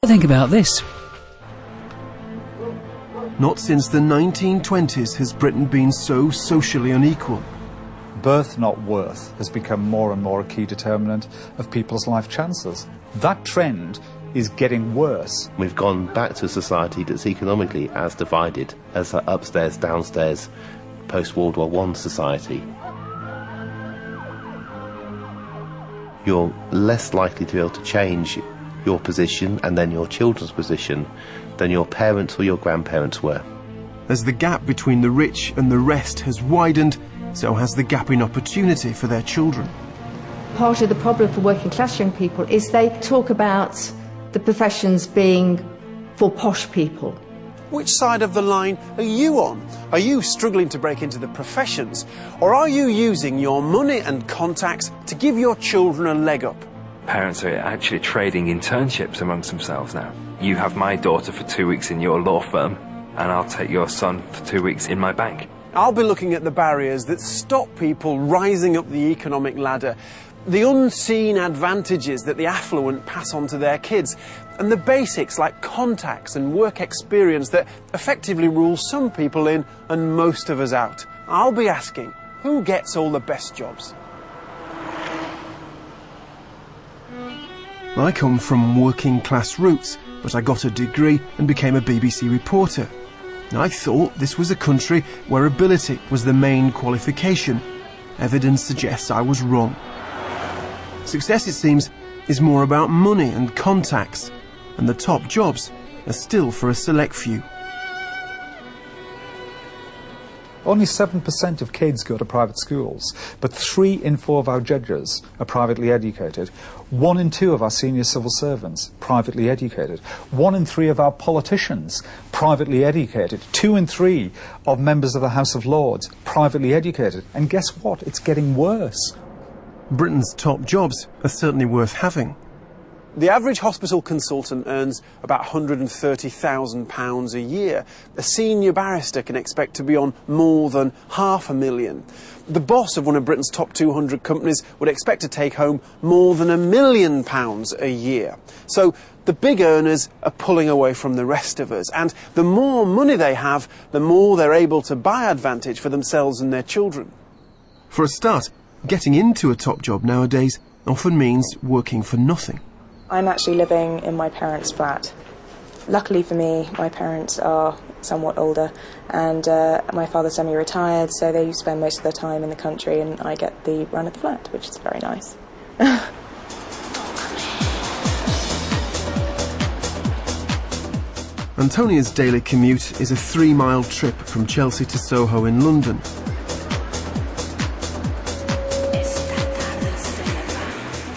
Think about this. Not since the 1920s has Britain been so socially unequal. Birth, not worth, has become more and more a key determinant of people's life chances. That trend is getting worse. We've gone back to a society that's economically as divided as that upstairs, downstairs, post-World War I society. You're less likely to be able to change your position and then your children's position than your parents or your grandparents were. As the gap between the rich and the rest has widened, so has the gap in opportunity for their children. Part of the problem for working class young people is they talk about the professions being for posh people. Which side of the line are you on? Are you struggling to break into the professions, or are you using your money and contacts to give your children a leg up? Parents are actually trading internships amongst themselves now. You have my daughter for 2 weeks in your law firm, and I'll take your son for 2 weeks in my bank. I'll be looking at the barriers that stop people rising up the economic ladder, the unseen advantages that the affluent pass on to their kids, and the basics like contacts and work experience that effectively rule some people in and most of us out. I'll be asking, who gets all the best jobs? I come from working class roots, but I got a degree and became a BBC reporter. I thought this was a country where ability was the main qualification. Evidence suggests I was wrong. Success, it seems, is more about money and contacts, and the top jobs are still for a select few. Only 7% of kids go to private schools, but 3 in 4 of our judges are privately educated. 1 in 2 of our senior civil servants, privately educated. 1 in 3 of our politicians, privately educated. 2 in 3 of members of the House of Lords, privately educated. And guess what? It's getting worse. Britain's top jobs are certainly worth having. The average hospital consultant earns about £130,000 a year. A senior barrister can expect to be on more than £500,000. The boss of one of Britain's top 200 companies would expect to take home more than £1 million a year. So the big earners are pulling away from the rest of us, and the more money they have, the more they're able to buy advantage for themselves and their children. For a start, getting into a top job nowadays often means working for nothing. I'm actually living in my parents' flat. Luckily for me, my parents are somewhat older, and my father's semi-retired, so they spend most of their time in the country, and I get the run of the flat, which is very nice. Antonia's daily commute is a 3-mile trip from Chelsea to Soho in London.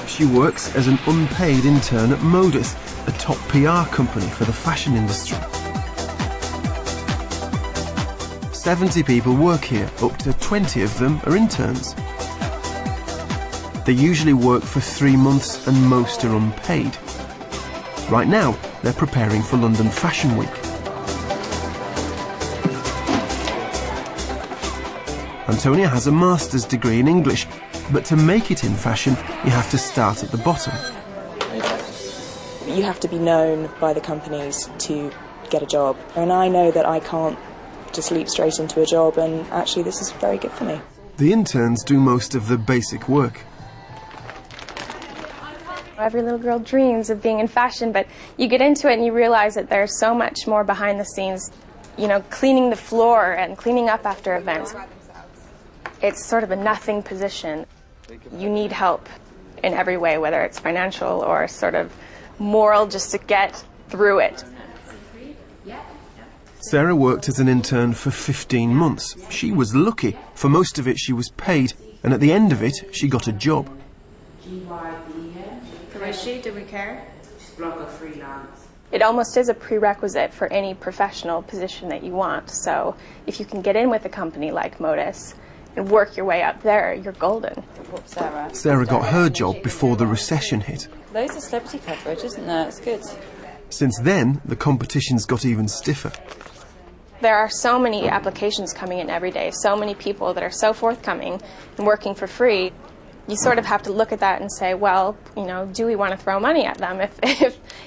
She works as an unpaid intern at Modus, a top PR company for the fashion industry. 70 people work here, up to 20 of them are interns. They usually work for 3 months and most are unpaid. Right now, they're preparing for London Fashion Week. Antonia has a master's degree in English, but to make it in fashion, you have to start at the bottom. You have to be known by the companies to get a job, and I know that I can't just leap straight into a job, and actually this is very good for me. The interns do most of the basic work. Every little girl dreams of being in fashion, but you get into it and you realize that there's so much more behind the scenes. You know, cleaning the floor and cleaning up after events. It's sort of a nothing position. You need help in every way, whether it's financial or sort of moral, just to get through it. Sarah worked as an intern for 15 months. She was lucky. For most of it she was paid, and at the end of it she got a job. Do we care? It almost is a prerequisite for any professional position that you want. So if you can get in with a company like Modus and work your way up there, you're golden. Sarah got her job before the recession hit. Loads of celebrity coverage, isn't there? It's good. Since then, the competition's got even stiffer. There are so many applications coming in every day, so many people that are so forthcoming and working for free. you sort of have to look at that and say, well, you know, do we want to throw money at them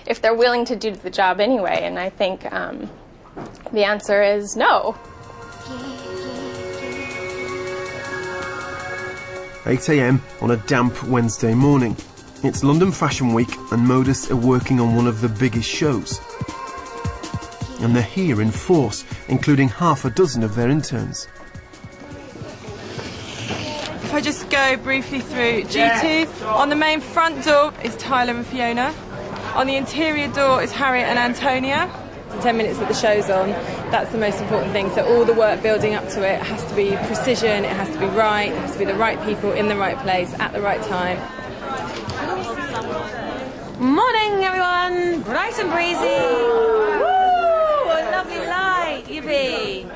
if they're willing to do the job anyway? And I think the answer is no. 8 a.m. on a damp Wednesday morning. It's London Fashion Week and Modus are working on one of the biggest shows. And they're here in force, including half a dozen of their interns. If I just go briefly through duties, on the main front door is Tyler and Fiona. On the interior door is Harriet and Antonia. The 10 minutes that the show's on, that's the most important thing. So all the work building up to it has to be precision, it has to be right, it has to be the right people in the right place at the right time. Morning, everyone! Bright and breezy! Woo! A lovely light, Ivy!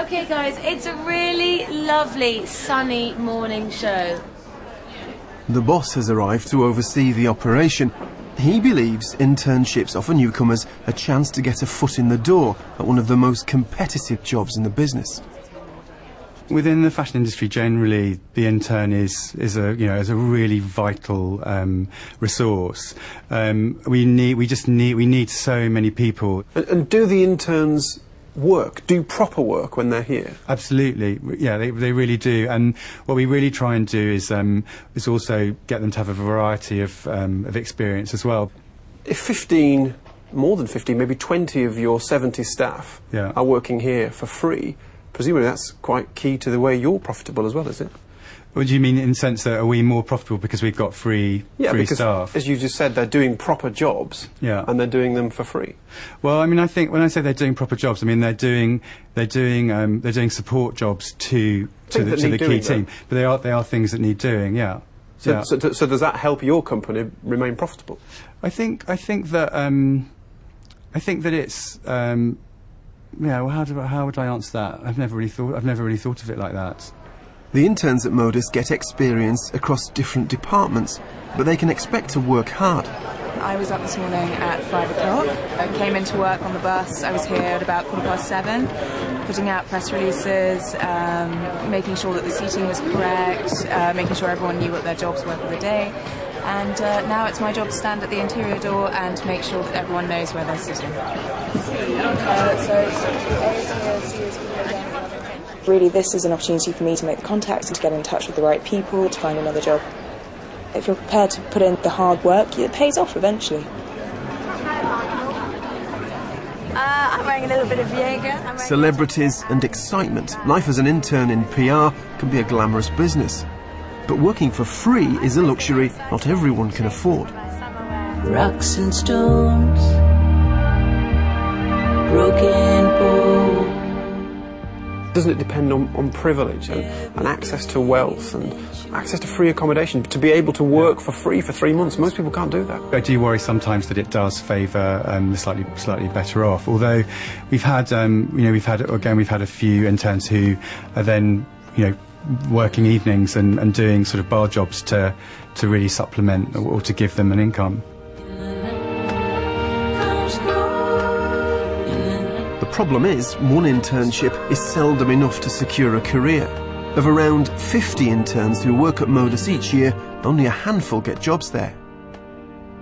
Okay, guys, it's a really lovely, sunny morning show. The boss has arrived to oversee the operation. He believes internships offer newcomers a chance to get a foot in the door at one of the most competitive jobs in the business. Within the fashion industry, generally, the intern is a really vital resource. We need so many people. And do the interns do proper work when they're here? Absolutely, yeah, they really do. And what we really try and do is also get them to have a variety of experience as well. If more than 15, maybe 20 of your 70 staff are working here for free, presumably that's quite key to the way you're profitable as well, is it? What do you mean in the sense that are we more profitable because we've got free staff? As you just said, they're doing proper jobs, and they're doing them for free. Well, I mean, I think when I say they're doing proper jobs, I mean they're doing support jobs to the key team, but they are things that need doing, yeah. So does that help your company remain profitable? I think that it's. Yeah, well, how would I answer that? I've never really thought of it like that. The interns at Modus get experience across different departments, but they can expect to work hard. I was up this morning at 5 o'clock. I came into work on the bus. I was here at about 7:15, putting out press releases, making sure that the seating was correct, making sure everyone knew what their jobs were for the day. And now it's my job to stand at the interior door and make sure that everyone knows where they're sitting. Really, this is an opportunity for me to make the contacts and to get in touch with the right people to find another job. If you're prepared to put in the hard work, it pays off eventually. I'm wearing a little bit of Jaeger. Celebrities and excitement. Life as an intern in PR can be a glamorous business. But working for free is a luxury not everyone can afford. Rocks and stones, broken bowl. Doesn't it depend on privilege and access to wealth and access to free accommodation? To be able to work for free for 3 months, most people can't do that. I do worry sometimes that it does favour the slightly better off. Although we've had a few interns who are then working evenings and doing sort of bar jobs to really supplement or to give them an income. The problem is, one internship is seldom enough to secure a career. Of around 50 interns who work at Modus each year, only a handful get jobs there.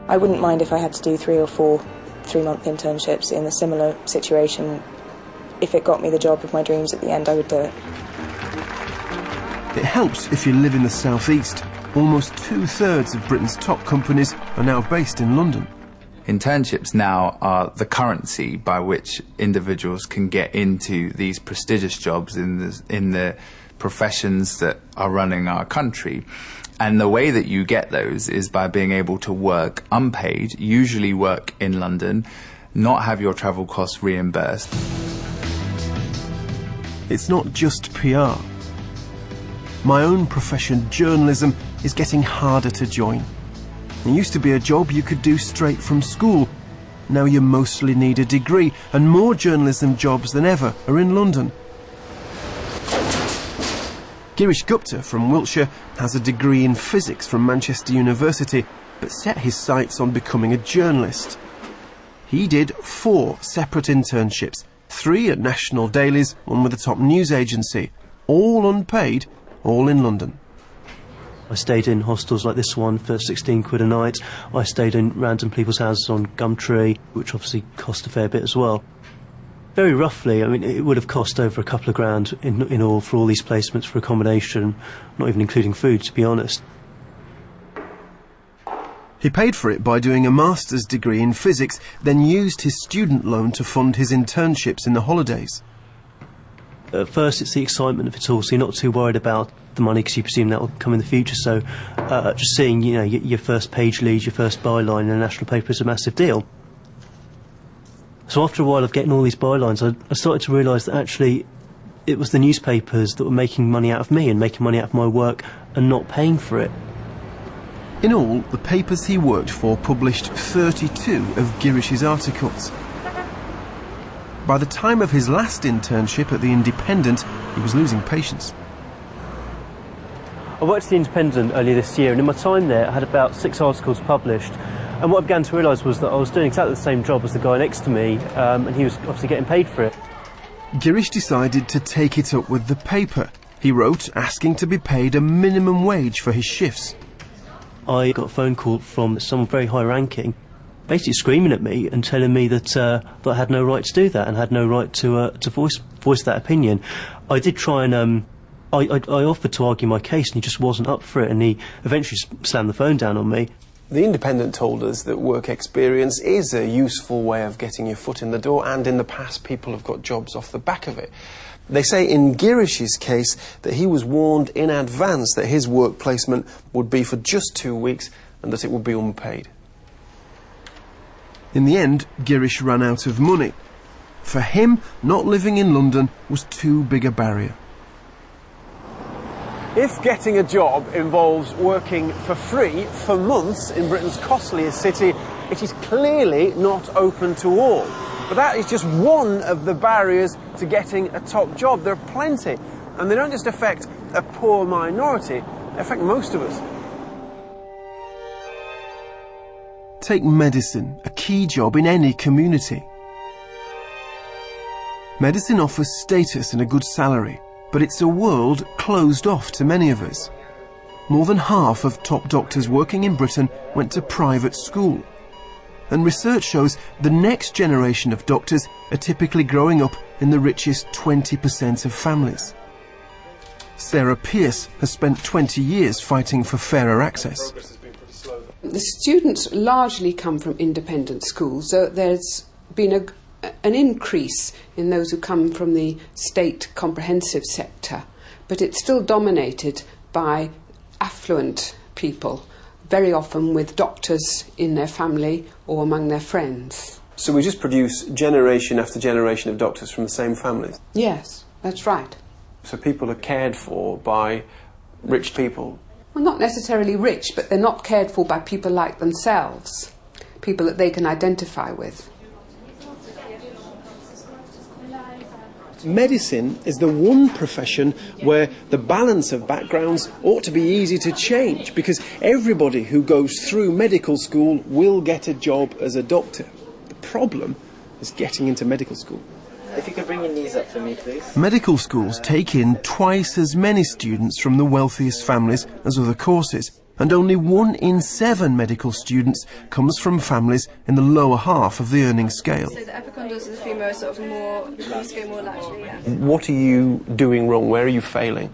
I wouldn't mind if I had to do 3 or 4 3-month internships in a similar situation. If it got me the job of my dreams at the end, I would do it. It helps if you live in the southeast. Almost 2/3 of Britain's top companies are now based in London. Internships now are the currency by which individuals can get into these prestigious jobs in the professions that are running our country. And the way that you get those is by being able to work unpaid, usually work in London, not have your travel costs reimbursed. It's not just PR. My own profession, journalism, is getting harder to join. It used to be a job you could do straight from school. Now you mostly need a degree, and more journalism jobs than ever are in London. Girish Gupta from Wiltshire has a degree in physics from Manchester University, but set his sights on becoming a journalist. He did 4 separate internships, 3 at national dailies, 1 with a top news agency, all unpaid, all in London. I stayed in hostels like this one for 16 quid a night. I stayed in random people's houses on Gumtree, which obviously cost a fair bit as well. Very roughly, I mean, it would have cost over a couple of grand in all for all these placements for accommodation, not even including food, to be honest. He paid for it by doing a master's degree in physics, then used his student loan to fund his internships in the holidays. At first it's the excitement of it all, so you're not too worried about the money because you presume that will come in the future. So just seeing, you know, your first page lead, your first byline in a national paper is a massive deal. So after a while of getting all these bylines, I started to realise that actually it was the newspapers that were making money out of me and making money out of my work and not paying for it. In all, the papers he worked for published 32 of Girish's articles. By the time of his last internship at The Independent, he was losing patience. I worked at The Independent earlier this year, and in my time there I had about 6 articles published. And what I began to realise was that I was doing exactly the same job as the guy next to me, and he was obviously getting paid for it. Girish decided to take it up with the paper. He wrote asking to be paid a minimum wage for his shifts. I got a phone call from someone very high-ranking, basically screaming at me and telling me that I had no right to do that and had no right to voice that opinion. I did try and I offered to argue my case, and he just wasn't up for it, and he eventually slammed the phone down on me. The Independent told us that work experience is a useful way of getting your foot in the door, and in the past people have got jobs off the back of it. They say in Girish's case that he was warned in advance that his work placement would be for just 2 weeks and that it would be unpaid. In the end, Girish ran out of money. For him, not living in London was too big a barrier. If getting a job involves working for free for months in Britain's costliest city, it is clearly not open to all. But that is just one of the barriers to getting a top job. There are plenty, and they don't just affect a poor minority, they affect most of us. Take medicine, a key job in any community. Medicine offers status and a good salary, but it's a world closed off to many of us. More than half of top doctors working in Britain went to private school. And research shows the next generation of doctors are typically growing up in the richest 20% of families. Sarah Pearce has spent 20 years fighting for fairer access. The students largely come from independent schools, so there's been an increase in those who come from the state comprehensive sector, but it's still dominated by affluent people, very often with doctors in their family or among their friends. So we just produce generation after generation of doctors from the same families? Yes, that's right. So people are cared for by rich people? Well, not necessarily rich, but they're not cared for by people like themselves, people that they can identify with. Medicine is the one profession where the balance of backgrounds ought to be easy to change, because everybody who goes through medical school will get a job as a doctor. The problem is getting into medical school. If you could bring your knees up for me, please. Medical schools take in twice as many students from the wealthiest families as other courses, and only 1 in 7 medical students comes from families in the lower half of the earning scale. So the epicondyles are the femur, sort of more laterally, yeah. What are you doing wrong? Where are you failing?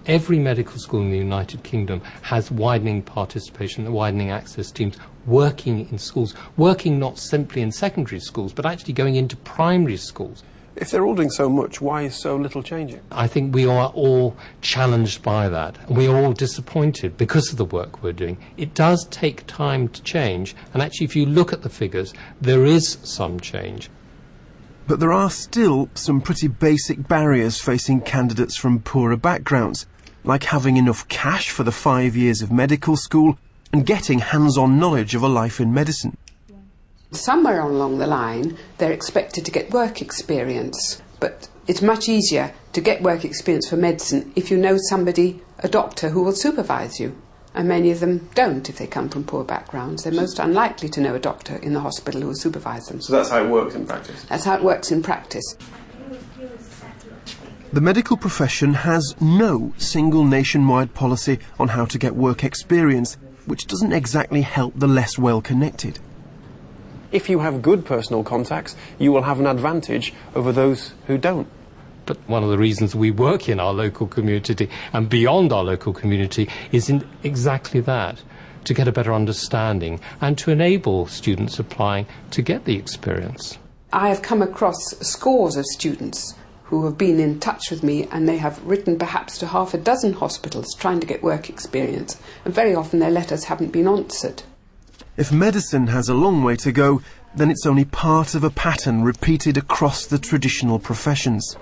Every medical school in the United Kingdom has widening participation, widening access teams working in schools, working not simply in secondary schools, but actually going into primary schools. If they're all doing so much, why is so little changing? I think we are all challenged by that. We're all disappointed because of the work we're doing. It does take time to change, and actually if you look at the figures, there is some change. But there are still some pretty basic barriers facing candidates from poorer backgrounds, like having enough cash for the 5 years of medical school and getting hands-on knowledge of a life in medicine. Somewhere along the line, they're expected to get work experience, but it's much easier to get work experience for medicine if you know somebody, a doctor, who will supervise you. And many of them don't if they come from poor backgrounds. They're most unlikely to know a doctor in the hospital who will supervise them. So that's how it works in practice? That's how it works in practice. The medical profession has no single nationwide policy on how to get work experience, which doesn't exactly help the less well-connected. If you have good personal contacts, you will have an advantage over those who don't. But one of the reasons we work in our local community and beyond our local community is in exactly that, to get a better understanding and to enable students applying to get the experience. I have come across scores of students who have been in touch with me, and they have written perhaps to half a dozen hospitals trying to get work experience, and very often their letters haven't been answered. If medicine has a long way to go, then it's only part of a pattern repeated across the traditional professions.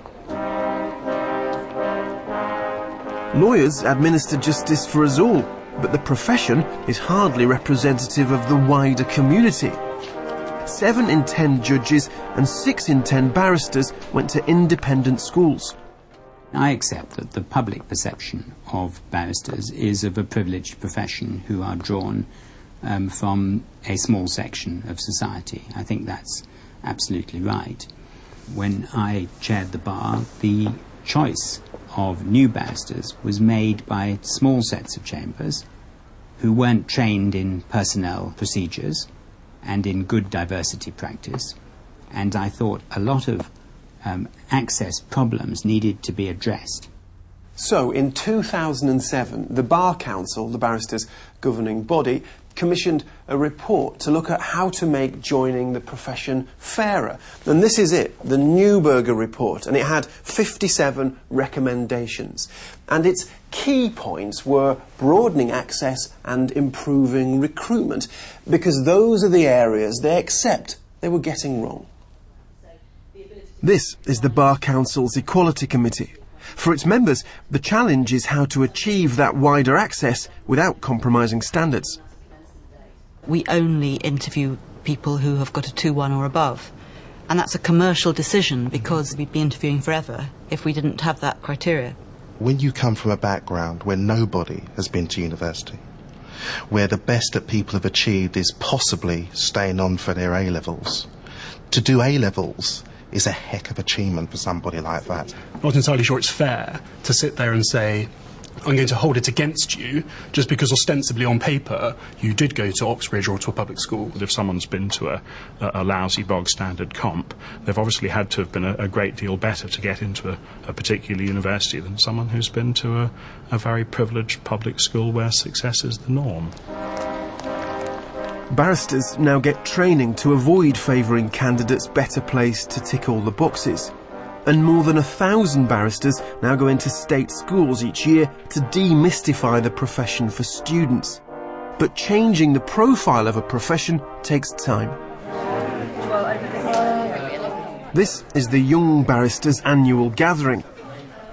Lawyers administer justice for us all, but the profession is hardly representative of the wider community. 7 in 10 judges and 6 in 10 barristers went to independent schools. I accept that the public perception of barristers is of a privileged profession who are drawn from a small section of society. I think that's absolutely right. When I chaired the bar, the choice of new barristers was made by small sets of chambers who weren't trained in personnel procedures and in good diversity practice, and I thought a lot of access problems needed to be addressed. So, in 2007, the Bar Council, the barristers' governing body, commissioned a report to look at how to make joining the profession fairer. And this is it, the Neuberger report, and it had 57 recommendations. And its key points were broadening access and improving recruitment, because those are the areas they accept they were getting wrong. This is the Bar Council's Equality Committee. For its members, the challenge is how to achieve that wider access without compromising standards. We only interview people who have got a 2-1 or above. And that's a commercial decision, because we'd be interviewing forever if we didn't have that criteria. When you come from a background where nobody has been to university, where the best that people have achieved is possibly staying on for their A-levels, to do A-levels is a heck of achievement for somebody like that. I'm not entirely sure it's fair to sit there and say, I'm going to hold it against you just because ostensibly on paper you did go to Oxbridge or to a public school. If someone's been to a lousy bog standard comp, they've obviously had to have been a great deal better to get into a particular university than someone who's been to a very privileged public school where success is the norm. Barristers now get training to avoid favouring candidates better placed to tick all the boxes. And more than 1,000 barristers now go into state schools each year to demystify the profession for students. But changing the profile of a profession takes time. This is the Young Barristers' annual gathering.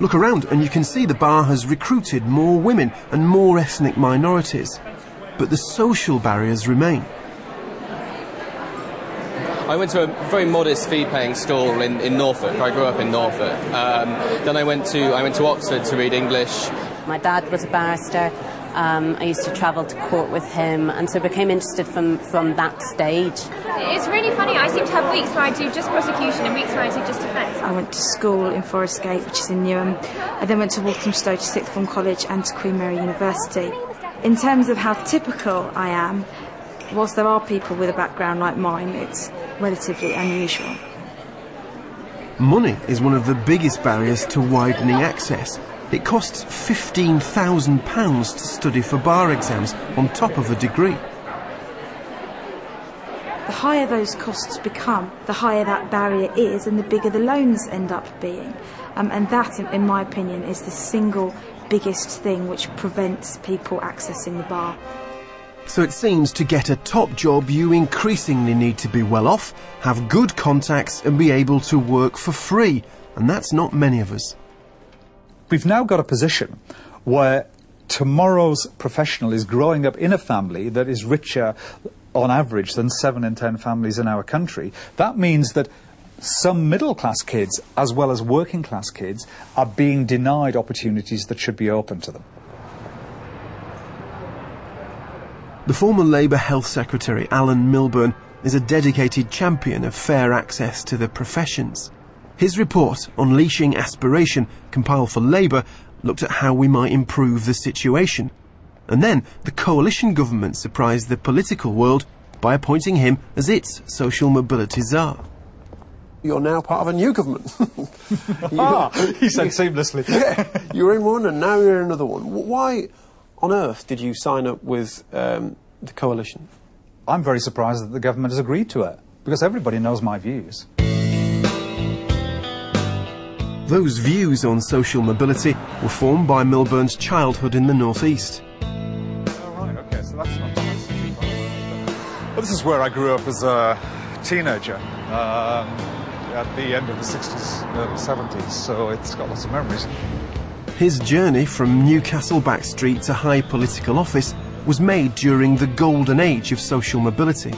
Look around and you can see the bar has recruited more women and more ethnic minorities. But the social barriers remain. I went to a very modest fee-paying school in Norfolk. I grew up in Norfolk. Then I went to Oxford to read English. My dad was a barrister. I used to travel to court with him, and so became interested from that stage. It's really funny. I seem to have weeks where I do just prosecution and weeks where I do just defence. I went to school in Forest Gate, which is in Newham. I then went to Walthamstow to Sixth Form College and to Queen Mary University. In terms of how typical I am, whilst there are people with a background like mine, it's relatively unusual. Money is one of the biggest barriers to widening access. It costs £15,000 to study for bar exams on top of a degree. The higher those costs become, the higher that barrier is, and the bigger the loans end up being. And that, in my opinion, is the single biggest thing which prevents people accessing the bar. So it seems to get a top job you increasingly need to be well off, have good contacts and be able to work for free. And that's not many of us. We've now got a position where tomorrow's professional is growing up in a family that is richer on average than 7 in 10 families in our country. That means that some middle-class kids, as well as working-class kids, are being denied opportunities that should be open to them. The former Labour Health Secretary, Alan Milburn, is a dedicated champion of fair access to the professions. His report, Unleashing Aspiration, compiled for Labour, looked at how we might improve the situation. And then the coalition government surprised the political world by appointing him as its social mobility czar. You're now part of a new government. He said seamlessly. Yeah, you were in one and now you're in another one. Why on earth did you sign up with the coalition? I'm very surprised that the government has agreed to it, because everybody knows my views. Those views on social mobility were formed by Milburn's childhood in the northeast. Right, okay, so that's not nice. Well, this is where I grew up as a teenager, at the end of the 60s, early 70s, so it's got lots of memories. His journey from Newcastle back street to high political office was made during the golden age of social mobility.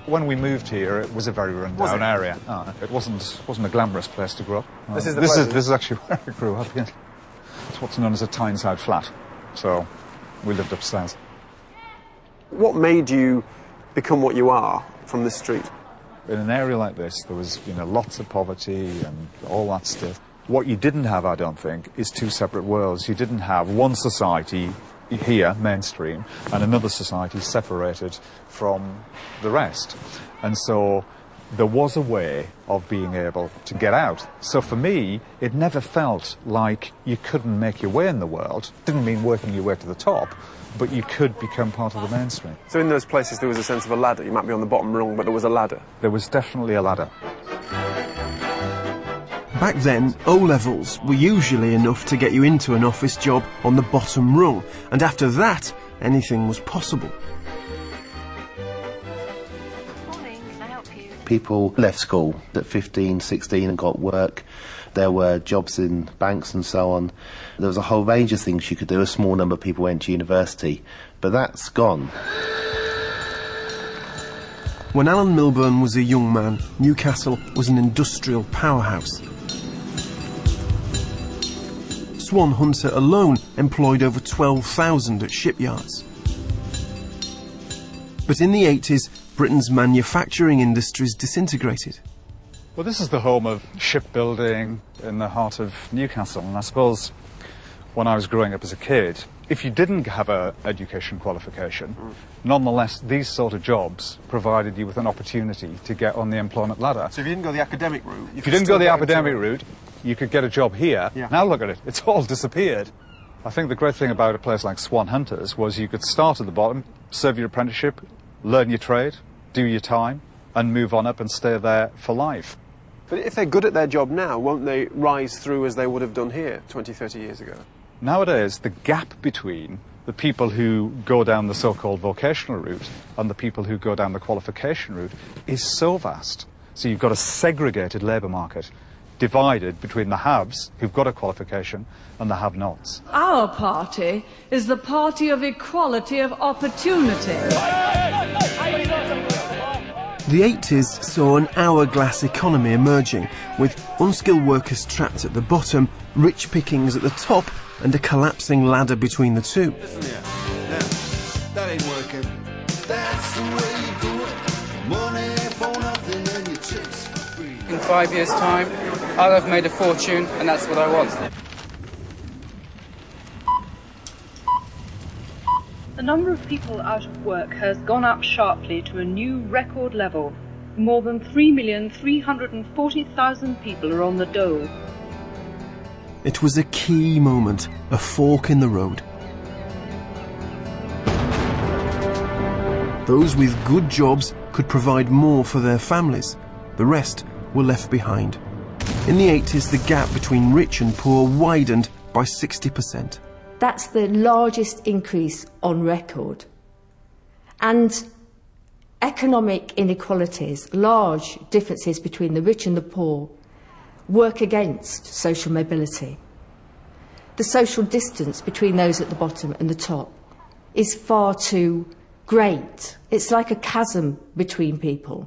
When we moved here, it was a very run-down area. It wasn't a glamorous place to grow up. This is actually where I grew up. Yeah. It's what's known as a Tyneside flat. So we lived upstairs. What made you become what you are from this street? In an area like this, there was, lots of poverty and all that stuff. What you didn't have, I don't think, is two separate worlds. You didn't have one society here, mainstream, and another society separated from the rest. And so there was a way of being able to get out. So for me, it never felt like you couldn't make your way in the world. It didn't mean working your way to the top, but you could become part of the mainstream. So in those places there was a sense of a ladder. You might be on the bottom rung, but there was a ladder. There was definitely a ladder. Back then, O-levels were usually enough to get you into an office job on the bottom rung, and after that, anything was possible. Morning, can I help you? People left school at 15, 16 and got work. There were jobs in banks and so on. There was a whole range of things you could do. A small number of people went to university, but that's gone. When Alan Milburn was a young man, Newcastle was an industrial powerhouse. Swan Hunter alone employed over 12,000 at shipyards. But in the 80s, Britain's manufacturing industries disintegrated. Well, this is the home of shipbuilding in the heart of Newcastle, and I suppose when I was growing up as a kid, if you didn't have an education qualification, nonetheless, these sort of jobs provided you with an opportunity to get on the employment ladder. So if you didn't go the academic route... If you didn't go the academic route, you could get a job here. Yeah. Now look at it, it's all disappeared. I think the great thing about a place like Swan Hunters was you could start at the bottom, serve your apprenticeship, learn your trade, do your time, and move on up and stay there for life. But if they're good at their job now, won't they rise through as they would have done here 20, 30 years ago? Nowadays, the gap between the people who go down the so-called vocational route and the people who go down the qualification route is so vast. So you've got a segregated labour market, divided between the haves, who've got a qualification, and the have-nots. Our party is the party of equality of opportunity. The 80s saw an hourglass economy emerging, with unskilled workers trapped at the bottom, rich pickings at the top, and a collapsing ladder between the two. Listen here. Now, that ain't working. That's the way you do it. Money for nothing and your chicks for free. In 5 years' time, I'll have made a fortune, and that's what I want. The number of people out of work has gone up sharply to a new record level. More than 3,340,000 people are on the dole. It was a key moment, a fork in the road. Those with good jobs could provide more for their families. The rest were left behind. In the 80s, the gap between rich and poor widened by 60%. That's the largest increase on record. And economic inequalities, large differences between the rich and the poor, work against social mobility. The social distance between those at the bottom and the top is far too great. It's like a chasm between people.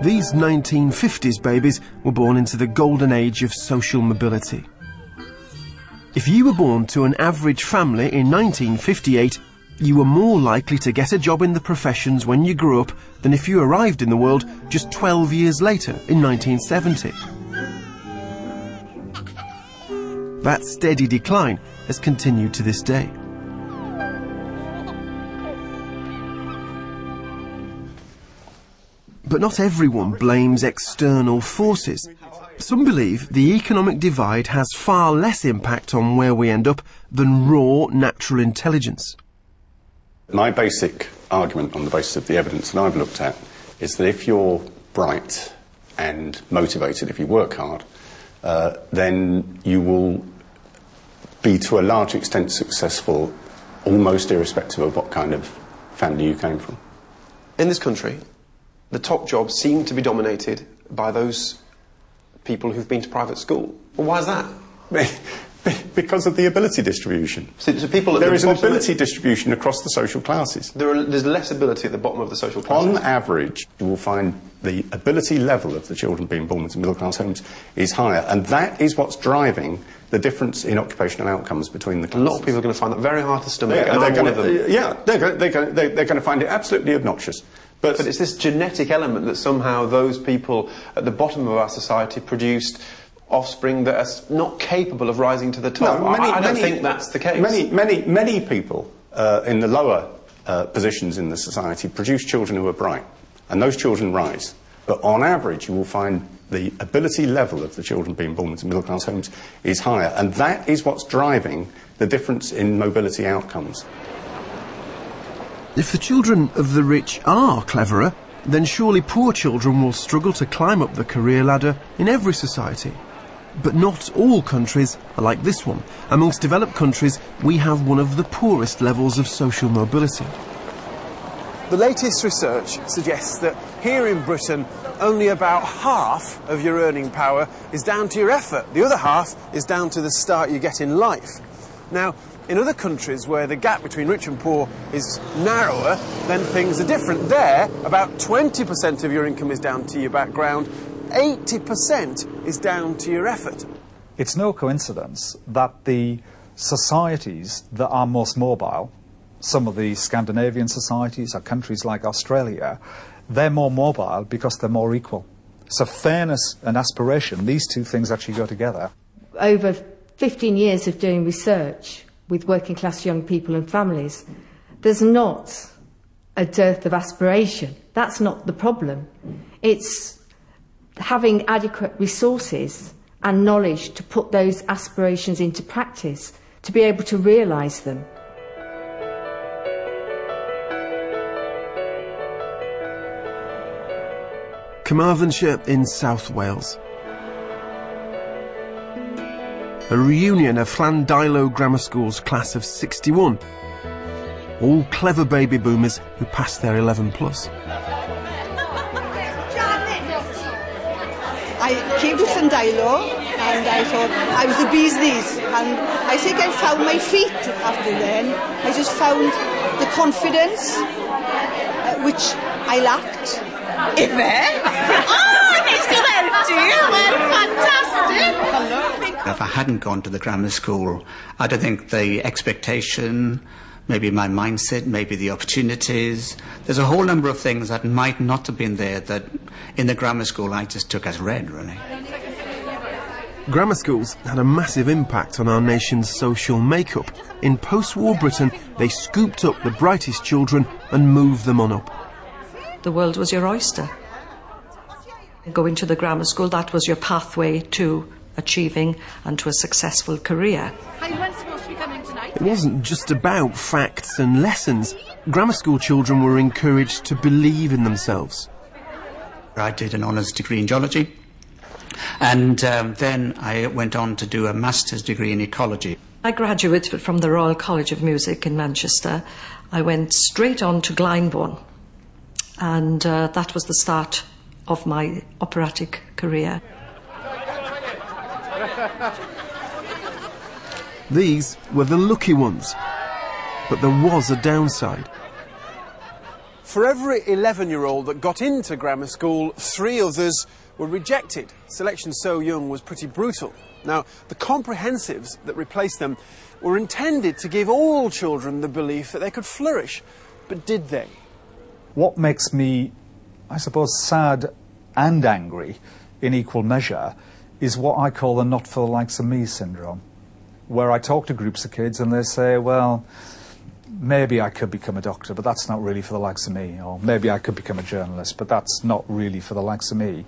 These 1950s babies were born into the golden age of social mobility. If you were born to an average family in 1958, you were more likely to get a job in the professions when you grew up than if you arrived in the world just 12 years later in 1970. That steady decline has continued to this day. But not everyone blames external forces. Some believe the economic divide has far less impact on where we end up than raw natural intelligence. My basic argument on the basis of the evidence that I've looked at is that if you're bright and motivated, if you work hard, then you will be to a large extent successful almost irrespective of what kind of family you came from. In this country, the top jobs seem to be dominated by those people who've been to private school. Well, why is that? Because of the ability distribution. So people there is an ability distribution across the social classes. There's less ability at the bottom of the social classes. On average, you will find the ability level of the children being born into middle-class homes is higher, and that is what's driving the difference in occupational outcomes between the classes. A lot of people are going to find that very hard to stomach, and I'm one of them. Yeah, they're going to find it absolutely obnoxious. But it's this genetic element that somehow those people at the bottom of our society produced offspring that are not capable of rising to the top. No, I don't think that's the case. Many people in the lower positions in the society produce children who are bright, and those children rise. But on average, you will find the ability level of the children being born into middle-class homes is higher, and that is what's driving the difference in mobility outcomes. If the children of the rich are cleverer, then surely poor children will struggle to climb up the career ladder in every society. But not all countries are like this one. Amongst developed countries, we have one of the poorest levels of social mobility. The latest research suggests that here in Britain, only about half of your earning power is down to your effort. The other half is down to the start you get in life. Now, in other countries where the gap between rich and poor is narrower, then things are different. There, about 20% of your income is down to your background, 80% is down to your effort. It's no coincidence that the societies that are most mobile, some of the Scandinavian societies or countries like Australia, they're more mobile because they're more equal. So fairness and aspiration, these two things actually go together. Over 15 years of doing research with working class young people and families, there's not a dearth of aspiration. That's not the problem. It's having adequate resources and knowledge to put those aspirations into practice, to be able to realise them. Carmarthenshire in South Wales. A reunion of Llandilo Grammar School's class of 61. All clever baby boomers who passed their 11 plus. I came to Llandilo and I thought I was the bee's knees, and I think I found my feet after then. I just found the confidence which I lacked. Ife? Oh, next to well, fantastic! Hello. If I hadn't gone to the grammar school, I don't think the expectation, maybe my mindset, maybe the opportunities, there's a whole number of things that might not have been there that in the grammar school I just took as read, really. Grammar schools had a massive impact on our nation's social makeup. In post-war Britain, they scooped up the brightest children and moved them on up. The world was your oyster. Going to the grammar school, that was your pathway to achieving and to a successful career. It wasn't just about facts and lessons. Grammar school children were encouraged to believe in themselves. I did an honours degree in geology, and then I went on to do a master's degree in ecology. I graduated from the Royal College of Music in Manchester. I went straight on to Glyndebourne, and that was the start of my operatic career. These were the lucky ones, but there was a downside. For every 11-year-old that got into grammar school, 3 others were rejected. Selection so young was pretty brutal. Now, the comprehensives that replaced them were intended to give all children the belief that they could flourish. But did they? What makes me, I suppose, sad and angry in equal measure is what I call the not for the likes of me syndrome, where I talk to groups of kids and they say, well, maybe I could become a doctor, but that's not really for the likes of me, or maybe I could become a journalist, but that's not really for the likes of me.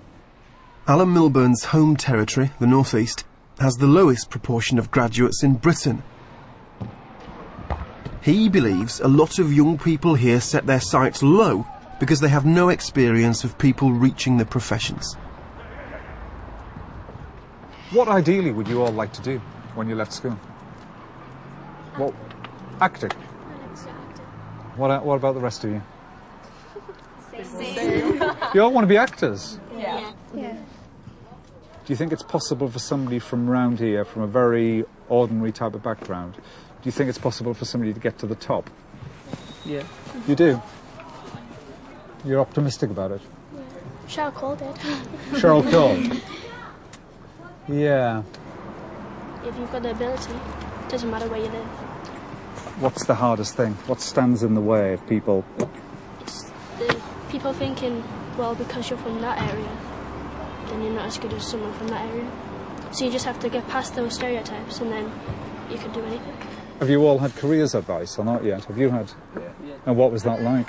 Alan Milburn's home territory, the North East, has the lowest proportion of graduates in Britain. He believes a lot of young people here set their sights low because they have no experience of people reaching the professions. What ideally would you all like to do when you left school? Well, acting. What about the rest of you? You all want to be actors? Yeah. Do you think it's possible for somebody from round here, from a very ordinary type of background, do you think it's possible for somebody to get to the top? Yeah. You do? You're optimistic about it? Yeah. Cheryl Cole did. Cheryl Cole? Yeah. If you've got the ability, it doesn't matter where you live. What's the hardest thing? What stands in the way of people? Just the people thinking, well, because you're from that area, then you're not as good as someone from that area. So you just have to get past those stereotypes and then you can do anything. Have you all had careers advice or not yet? Have you had? Yeah. And what was that like?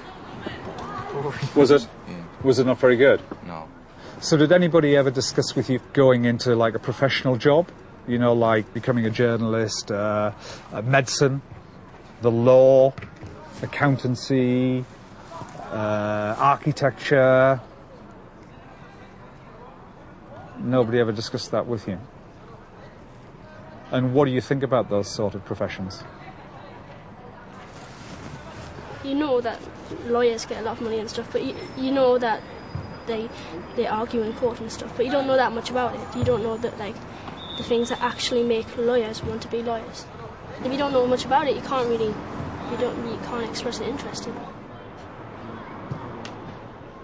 Was it? Yeah. Was it not very good? No. So did anybody ever discuss with you going into like a professional job? You know, like becoming a journalist, medicine, the law, accountancy, architecture? Nobody ever discussed that with you? And what do you think about those sort of professions? You know that lawyers get a lot of money and stuff, but you know that they argue in court and stuff, but you don't know that much about it. You don't know that, like, the things that actually make lawyers want to be lawyers. If you don't know much about it, you can't express an interest in it.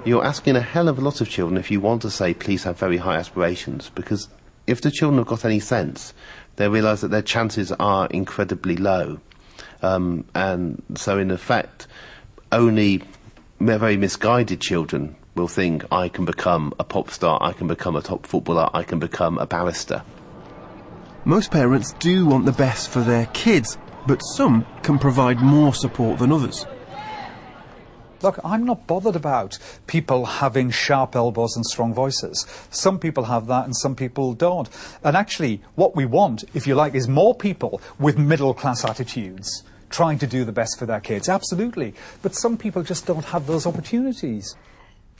You're asking a hell of a lot of children if you want to say please have very high aspirations, because if the children have got any sense, they realise that their chances are incredibly low. And so in effect, only very misguided children will think, I can become a pop star, I can become a top footballer, I can become a barrister. Most parents do want the best for their kids, but some can provide more support than others. Look, I'm not bothered about people having sharp elbows and strong voices. Some people have that and some people don't. And actually, what we want, if you like, is more people with middle-class attitudes trying to do the best for their kids. Absolutely. But some people just don't have those opportunities.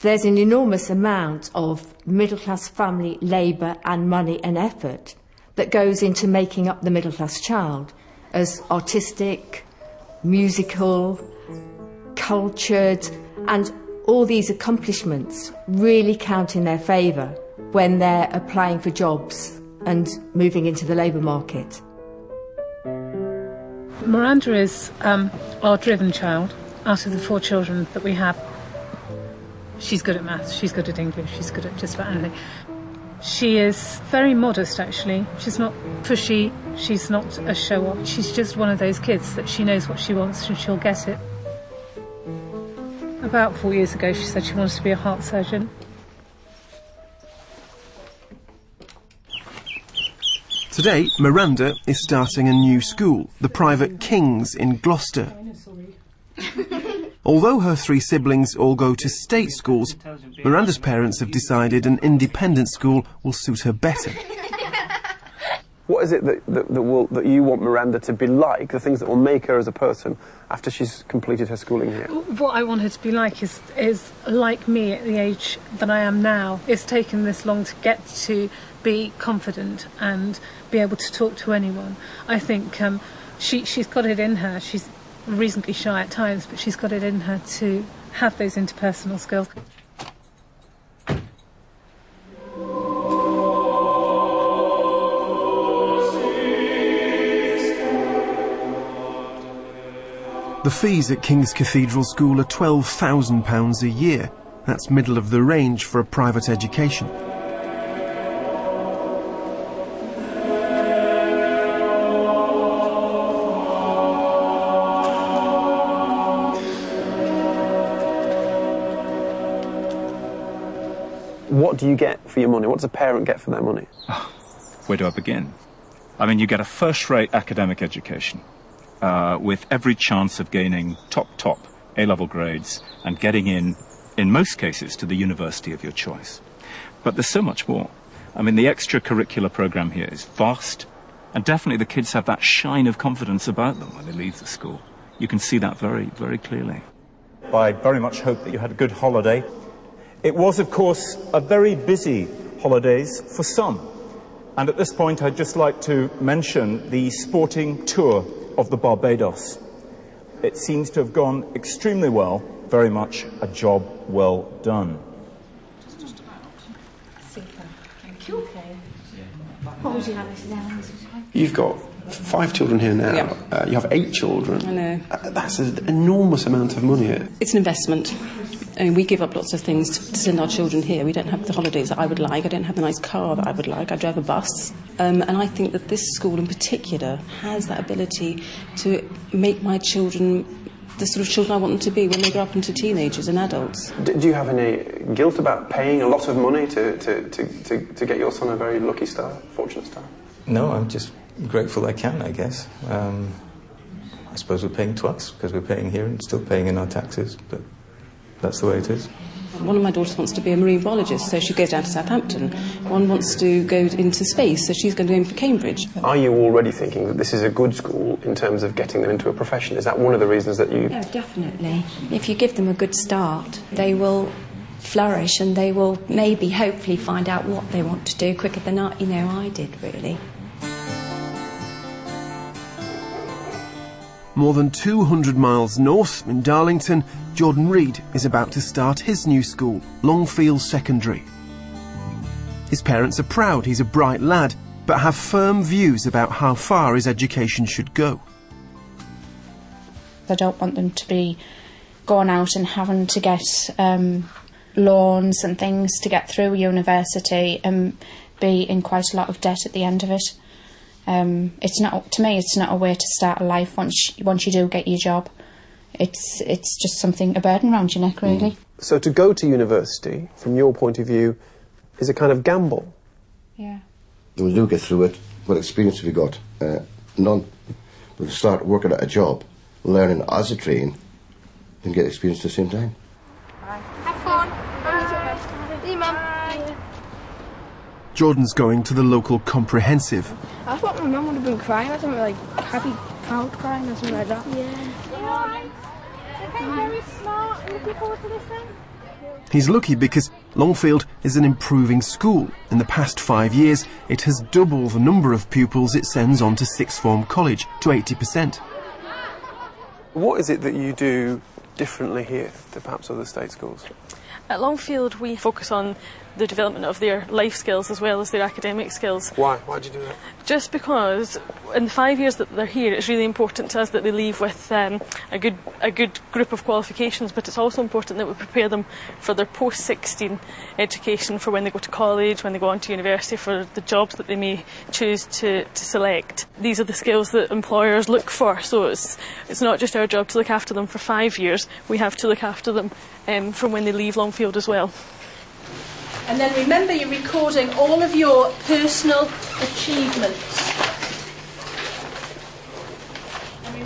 There's an enormous amount of middle-class family labour and money and effort that goes into making up the middle-class child as artistic, musical, cultured, and all these accomplishments really count in their favour when they're applying for jobs and moving into the labour market. Miranda is our driven child. Out of the 4 children that we have, she's good at maths, she's good at English, she's good at just about anything. She is very modest, actually. She's not pushy, she's not a show-off. She's just one of those kids that she knows what she wants and she'll get it. About 4 years ago, she said she wants to be a heart surgeon. Today, Miranda is starting a new school, the private King's in Gloucester. Although her 3 siblings all go to state schools, Miranda's parents have decided an independent school will suit her better. What is it that you want Miranda to be like, the things that will make her as a person after she's completed her schooling here? What I want her to be like is like me at the age that I am now. It's taken this long to get to be confident and be able to talk to anyone. I think she's got it in her. She's reasonably shy at times, but she's got it in her to have those interpersonal skills. The fees at King's Cathedral School are £12,000 a year. That's middle of the range for a private education. What do you get for your money? What does a parent get for their money? Where do I begin? I mean, you get a first-rate academic education with every chance of gaining top A-level grades and getting in most cases, to the university of your choice. But there's so much more. I mean, the extracurricular program here is vast, and definitely the kids have that shine of confidence about them when they leave the school. You can see that very, very clearly. I very much hope that you had a good holiday. It was, of course, a very busy holidays for some. And at this point, I'd just like to mention the sporting tour of the Barbados. It seems to have gone extremely well, very much a job well done. Just about. Super. Thank you. Okay. What would you like, Mrs. Evans? You've got 5 children here now. Yeah. You have 8 children. I know. That's an enormous amount of money. It's an investment. I mean, we give up lots of things to send our children here. We don't have the holidays that I would like. I don't have the nice car that I would like. I drive a bus. And I think that this school in particular has that ability to make my children the sort of children I want them to be when they grow up into teenagers and adults. Do you have any guilt about paying a lot of money to get your son a very lucky start, fortunate start? No, I'm just grateful I can, I guess. I suppose we're paying twice, because we're paying here and still paying in our taxes, but that's the way it is. One of my daughters wants to be a marine biologist, so she goes down to Southampton. One wants to go into space, so she's going to go in for Cambridge. Are you already thinking that this is a good school in terms of getting them into a profession? Is that one of the reasons that you... Yeah, definitely. If you give them a good start, they will flourish and they will maybe, hopefully, find out what they want to do quicker than I did, really. More than 200 miles north, in Darlington, Jordan Reed is about to start his new school, Longfield Secondary. His parents are proud he's a bright lad, but have firm views about how far his education should go. I don't want them to be going out and having to get loans and things to get through university and be in quite a lot of debt at the end of it. It's not, to me, it's not a way to start a life once you do get your job. It's just something, a burden around your neck, really. So to go to university, from your point of view, is a kind of gamble. Yeah. When we do get through it, what experience have we got? None. We'll start working at a job, learning as a train, and get experience at the same time. Have fun. See you, Mum. Jordan's going to the local comprehensive. I thought my mum would have been crying or something, like happy, proud crying or something like that. Yeah. Very smart. Looking forward to this then? He's lucky because Longfield is an improving school. In the past 5 years, it has doubled the number of pupils it sends on to sixth form college, to 80%. What is it that you do differently here to perhaps other state schools? At Longfield, we focus on the development of their life skills as well as their academic skills. Why? Why do you do that? Just because in the 5 years that they're here, it's really important to us that they leave with a good group of qualifications, but it's also important that we prepare them for their post-16 education, for when they go to college, when they go on to university, for the jobs that they may choose to select. These are the skills that employers look for, so it's not just our job to look after them for 5 years, we have to look after them from when they leave Longfield as well. And then remember, you're recording all of your personal achievements.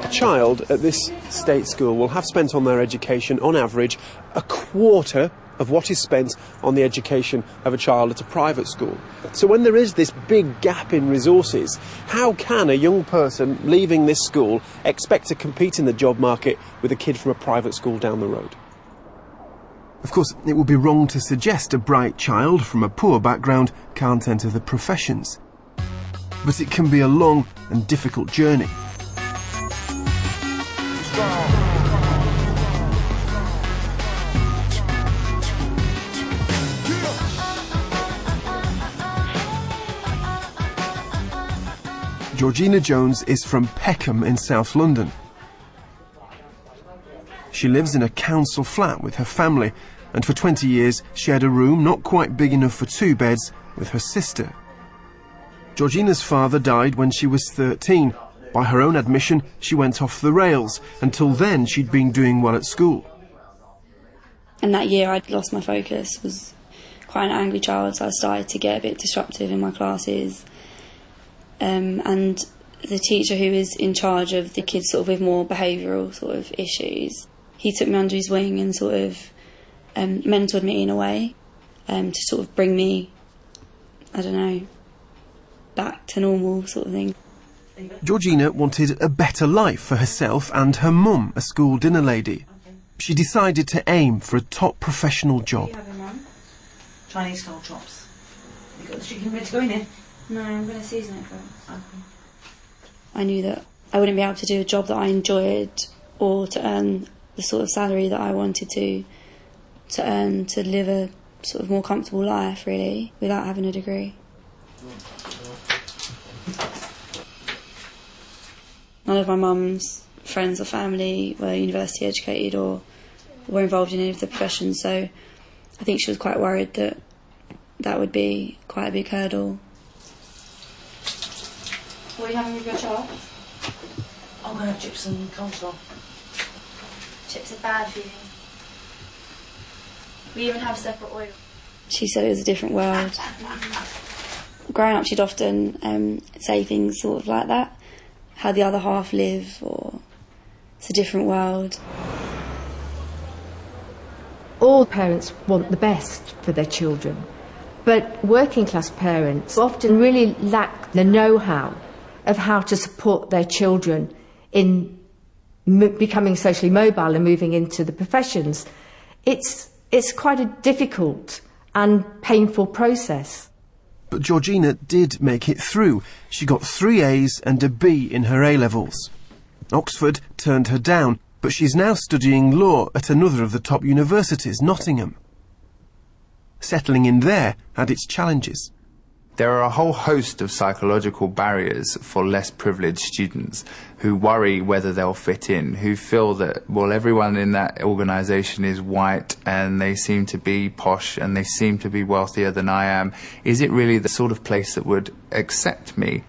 A child at this state school will have spent on their education, on average, a quarter of what is spent on the education of a child at a private school. So when there is this big gap in resources, how can a young person leaving this school expect to compete in the job market with a kid from a private school down the road? Of course, it would be wrong to suggest a bright child from a poor background can't enter the professions. But it can be a long and difficult journey. Georgina Jones is from Peckham in South London. She lives in a council flat with her family, and for 20 years shared a room not quite big enough for 2 beds with her sister. Georgina's father died when she was 13. By her own admission, she went off the rails. Until then, she'd been doing well at school. And that year I'd lost my focus, was quite an angry child, so I started to get a bit disruptive in my classes. And the teacher who was in charge of the kids sort of with more behavioural sort of issues, he took me under his wing and sort of mentored me in a way to sort of bring me, I don't know, back to normal sort of thing. Georgina wanted a better life for herself and her mum, a school dinner lady. She decided to aim for a top professional job. Chinese style chops. You got the chicken ready to go in here? No, I'm going to season it first. I knew that I wouldn't be able to do a job that I enjoyed or to earn the sort of salary that I wanted to earn to live a sort of more comfortable life, really, without having a degree. None of my mum's friends or family were university educated or were involved in any of the professions, so I think she was quite worried that that would be quite a big hurdle. What are you having with your chop? I'm going to have chips and coleslaw. Chips are bad for you. We even have separate oil. She said it was a different world. Growing up, she'd often say things sort of like that. How the other half live, or it's a different world. All parents want the best for their children, but working class parents often really lack the know-how of how to support their children in becoming socially mobile and moving into the professions. It's quite a difficult and painful process. But Georgina did make it through. She got 3 A's and a B in her A-levels. Oxford turned her down, but she's now studying law at another of the top universities, Nottingham. Settling in there had its challenges. There are a whole host of psychological barriers for less privileged students who worry whether they'll fit in, who feel that, well, everyone in that organisation is white and they seem to be posh and they seem to be wealthier than I am. Is it really the sort of place that would accept me?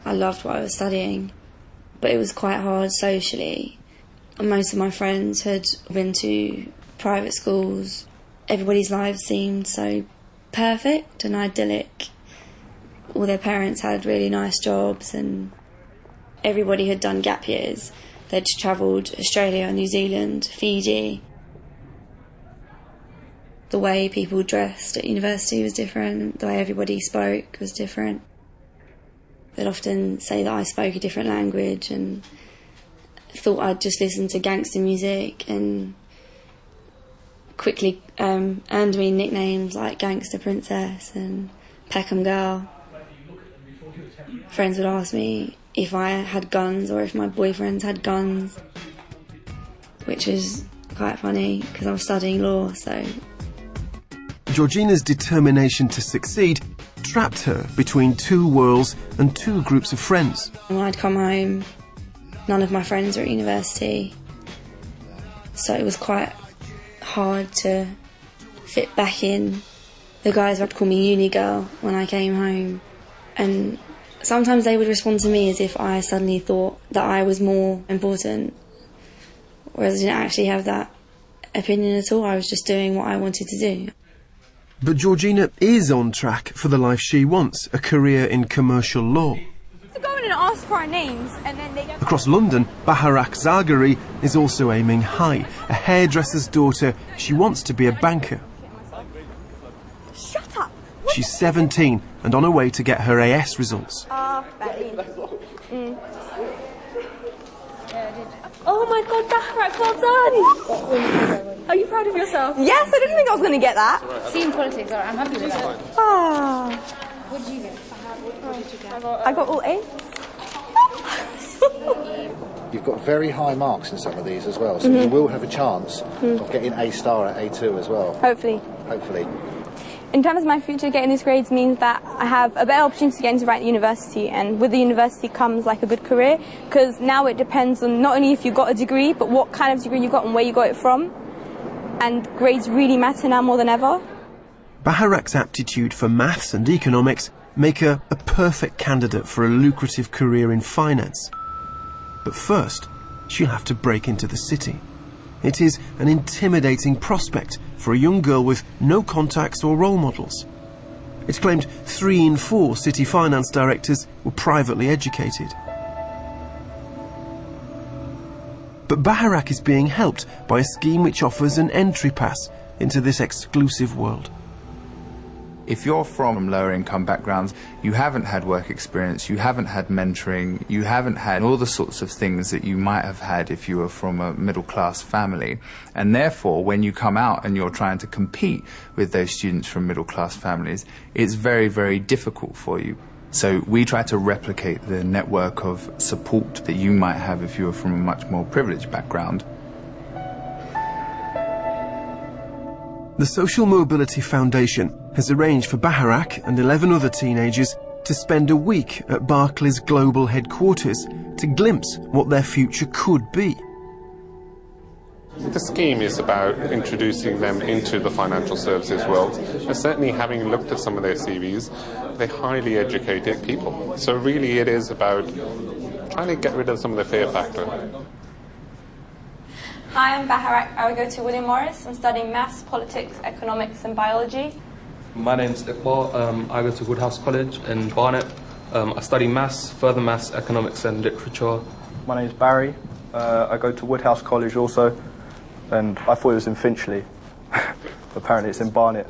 I loved what I was studying, but it was quite hard socially. Most of my friends had been to private schools. Everybody's lives seemed so perfect and idyllic. All their parents had really nice jobs and everybody had done gap years. They'd travelled Australia, New Zealand, Fiji. The way people dressed at university was different. The way everybody spoke was different. They'd often say that I spoke a different language and thought I'd just listen to gangster music, and quickly earned me nicknames like Gangster Princess and Peckham Girl. Friends would ask me if I had guns or if my boyfriends had guns, which was quite funny because I was studying law, so... Georgina's determination to succeed trapped her between 2 worlds and 2 groups of friends. When I'd come home, none of my friends were at university, so it was quite hard to fit back in. The guys would call me uni girl when I came home, and sometimes they would respond to me as if I suddenly thought that I was more important, whereas I didn't actually have that opinion at all. I was just doing what I wanted to do. But Georgina is on track for the life she wants, a career in commercial law. To go in and ask for our names and then they get... Across London, Baharak Zagari is also aiming high. A hairdresser's daughter, she wants to be a banker. Shut up! She's 17 and on her way to get her AS results. Oh my god, Baharak, well done! Are you proud of yourself? Yes, I didn't think I was going to get that. See in politics, alright, I'm happy with that. Ah. What did you get? What did you get? I got all A's. You've got very high marks in some of these as well, so you will have a chance of getting A star at A2 as well. Hopefully. Hopefully. In terms of my future, getting these grades means that I have a better opportunity to get into right university, and with the university comes like a good career, because now it depends on not only if you got a degree, but what kind of degree you got and where you got it from, and grades really matter now more than ever. Baharak's aptitude for maths and economics make her a perfect candidate for a lucrative career in finance. But first, she'll have to break into the city. It is an intimidating prospect for a young girl with no contacts or role models. It's claimed 3 in 4 city finance directors were privately educated. But Baharak is being helped by a scheme which offers an entry pass into this exclusive world. If you're from lower income backgrounds, you haven't had work experience, you haven't had mentoring, you haven't had all the sorts of things that you might have had if you were from a middle class family. And therefore, when you come out and you're trying to compete with those students from middle class families, it's very, very difficult for you. So we try to replicate the network of support that you might have if you were from a much more privileged background. The Social Mobility Foundation has arranged for Baharak and 11 other teenagers to spend a week at Barclays global headquarters to glimpse what their future could be. The scheme is about introducing them into the financial services world, and certainly having looked at some of their CVs, they're highly educated people. So really it is about trying to get rid of some of the fear factor. Hi, I'm Baharak. I go to William Morris. I'm studying maths, politics, economics and biology. My name's Iqbal. I go to Woodhouse College in Barnet. I study maths, further maths, economics and literature. My name's Barry. I go to Woodhouse College also, and I thought it was in Finchley. Apparently it's in Barnet.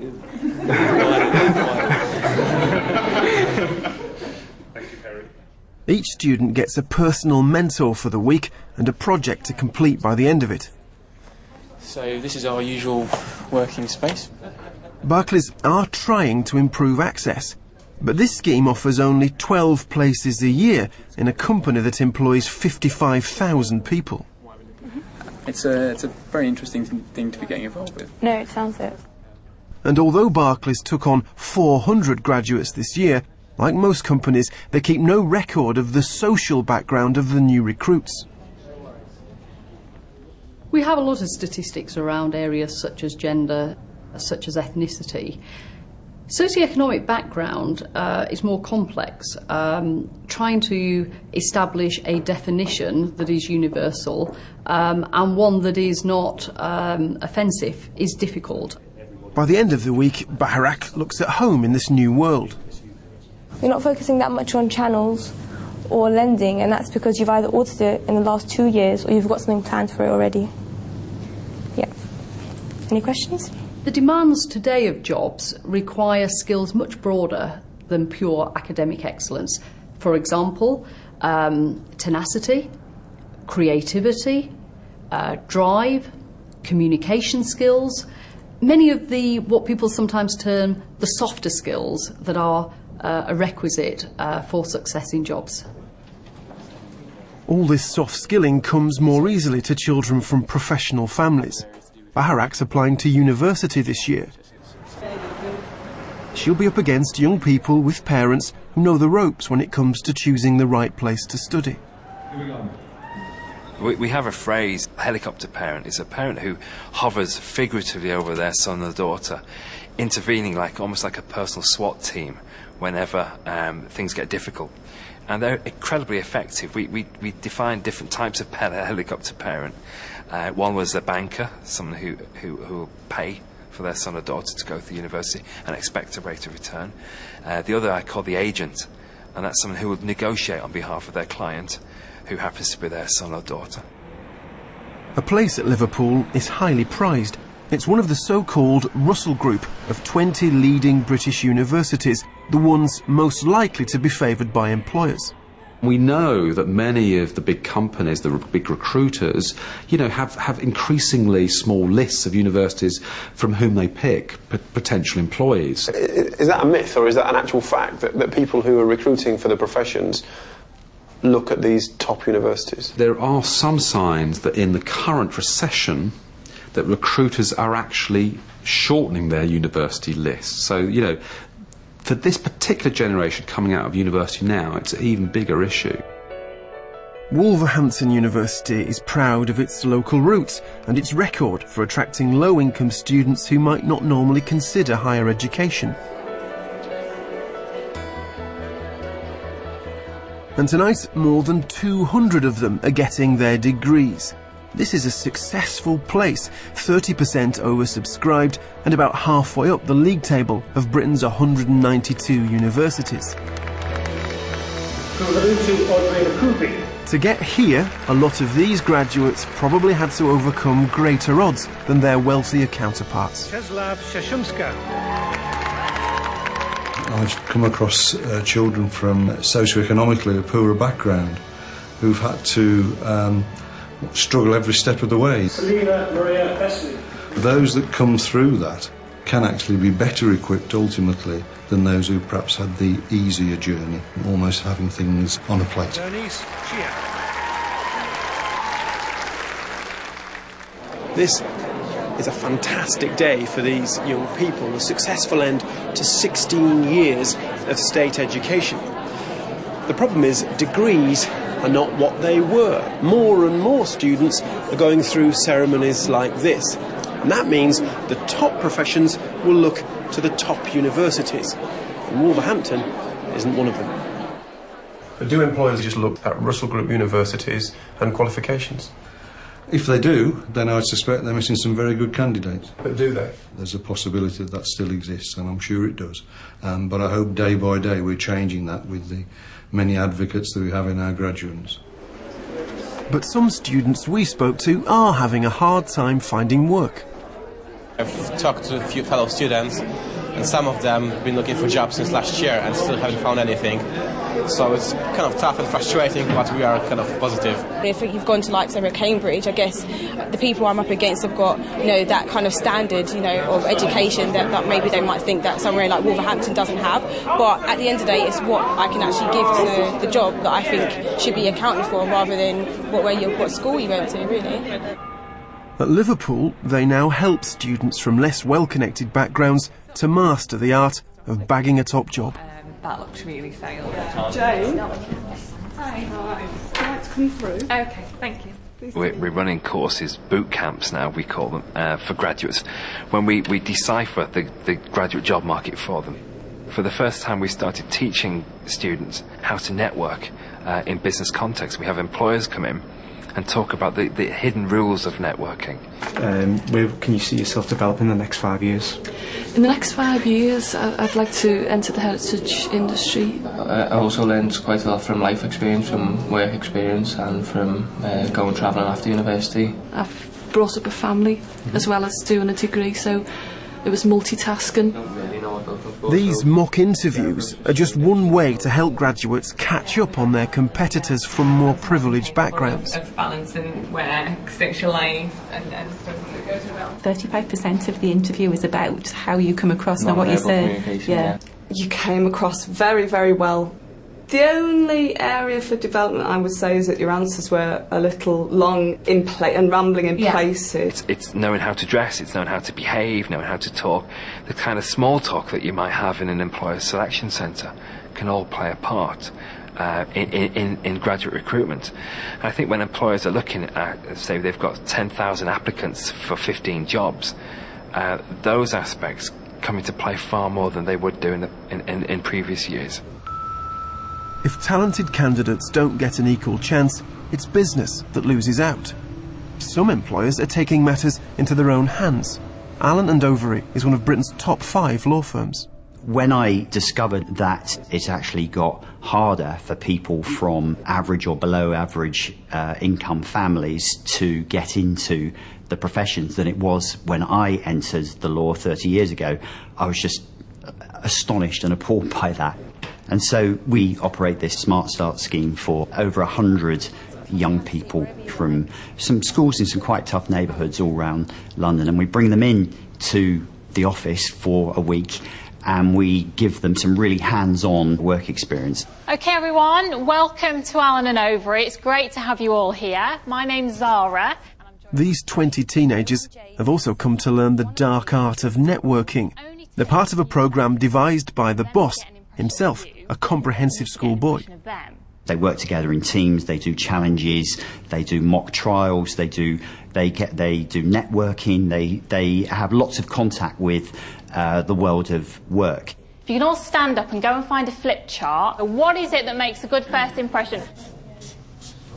Each student gets a personal mentor for the week and a project to complete by the end of it. So this is our usual working space. Barclays are trying to improve access, but this scheme offers only 12 places a year in a company that employs 55,000 people. It's a very interesting thing to be getting involved with. No, it sounds it. And although Barclays took on 400 graduates this year, like most companies, they keep no record of the social background of the new recruits. We have a lot of statistics around areas such as gender, such as ethnicity. Socioeconomic background is more complex. Trying to establish a definition that is universal and one that is not offensive is difficult. By the end of the week, Baharak looks at home in this new world. You're not focusing that much on channels or lending, and that's because you've either audited it in the last 2 years or you've got something planned for it already. Yeah. Any questions? The demands today of jobs require skills much broader than pure academic excellence. For example, tenacity, creativity, drive, communication skills, many of the what people sometimes term the softer skills that are a requisite for success in jobs. All this soft skilling comes more easily to children from professional families. Baharak's applying to university this year. She'll be up against young people with parents who know the ropes when it comes to choosing the right place to study. We have a phrase, helicopter parent. It's a parent who hovers figuratively over their son or daughter, intervening almost like a personal SWAT team whenever things get difficult. And they're incredibly effective. We define different types of helicopter parent. One was a banker, someone who will pay for their son or daughter to go to university and expect a rate of return. The other I call the agent, and that's someone who will negotiate on behalf of their client, who happens to be their son or daughter. A place at Liverpool is highly prized. It's one of the so-called Russell Group of 20 leading British universities, the ones most likely to be favoured by employers. We know that many of the big companies, the big recruiters, have increasingly small lists of universities from whom they pick potential employees. Is that a myth, or is that an actual fact, that people who are recruiting for the professions look at these top universities? There are some signs that in the current recession, that recruiters are actually shortening their university lists. So, you know, for this particular generation coming out of university now, it's an even bigger issue. Wolverhampton University is proud of its local roots and its record for attracting low-income students who might not normally consider higher education. And tonight, more than 200 of them are getting their degrees. This is a successful place, 30% oversubscribed and about halfway up the league table of Britain's 192 universities. To get here, a lot of these graduates probably had to overcome greater odds than their wealthier counterparts. I've come across children from socioeconomically a poorer background who've had to struggle every step of the way. Those that come through that can actually be better equipped ultimately than those who perhaps had the easier journey, almost having things on a plate. This is a fantastic day for these young people, a successful end to 16 years of state education. The problem is degrees are not what they were. More and more students are going through ceremonies like this. And that means the top professions will look to the top universities. And Wolverhampton isn't one of them. But do employers just look at Russell Group universities and qualifications? If they do, then I suspect they're missing some very good candidates. But do they? There's a possibility that still exists, and I'm sure it does. But I hope day by day we're changing that with the many advocates that we have in our graduates. But some students we spoke to are having a hard time finding work. I've talked to a few fellow students, and some of them have been looking for jobs since last year and still haven't found anything. So it's kind of tough and frustrating, but we are kind of positive. If you've gone to like say Cambridge, I guess the people I'm up against have got, you know, that kind of standard, you know, of education that maybe they might think that somewhere like Wolverhampton doesn't have. But at the end of the day, it's what I can actually give to the job that I think should be accounted for, rather than what school you went to, really. At Liverpool, they now help students from less well-connected backgrounds to master the art of bagging a top job. That looks really sales. Jane? Hi. Would you like to come through? Okay, thank you. We're running courses, boot camps now, we call them, for graduates, when we decipher the graduate job market for them. For the first time, we started teaching students how to network in business context. We have employers come in and talk about the hidden rules of networking. Where can you see yourself developing in the next 5 years? In the next 5 years, I'd like to enter the heritage industry. I also learned quite a lot from life experience, from work experience, and from going travelling after university. I've brought up a family as well as doing a degree, so it was multitasking. These mock interviews are just one way to help graduates catch up on their competitors from more privileged backgrounds. Of balancing work, social life, and stuff that goes around. 35% of the interview is about how you come across and what you say. Yeah. You came across very, very well. The only area for development I would say is that your answers were a little long in and rambling in places. It's knowing how to dress, it's knowing how to behave, knowing how to talk. The kind of small talk that you might have in an employer selection centre can all play a part in graduate recruitment. And I think when employers are looking at, say, they've got 10,000 applicants for 15 jobs, those aspects come into play far more than they would do in previous years. If talented candidates don't get an equal chance, it's business that loses out. Some employers are taking matters into their own hands. Allen & Overy is one of Britain's top 5 law firms. When I discovered that it's actually got harder for people from average or below average income families to get into the professions than it was when I entered the law 30 years ago, I was just astonished and appalled by that. And so we operate this Smart Start scheme for over 100 young people from some schools in some quite tough neighbourhoods all around London, and we bring them in to the office for a week and we give them some really hands-on work experience. OK everyone, welcome to Allen & Overy. It's great to have you all here. My name's Zara. These 20 teenagers have also come to learn the dark art of networking. They're part of a programme devised by the boss, himself a comprehensive schoolboy. They work together in teams, they do challenges, they do mock trials, they do networking, they have lots of contact with the world of work. If you can all stand up and go and find a flip chart, what is it that makes a good first impression?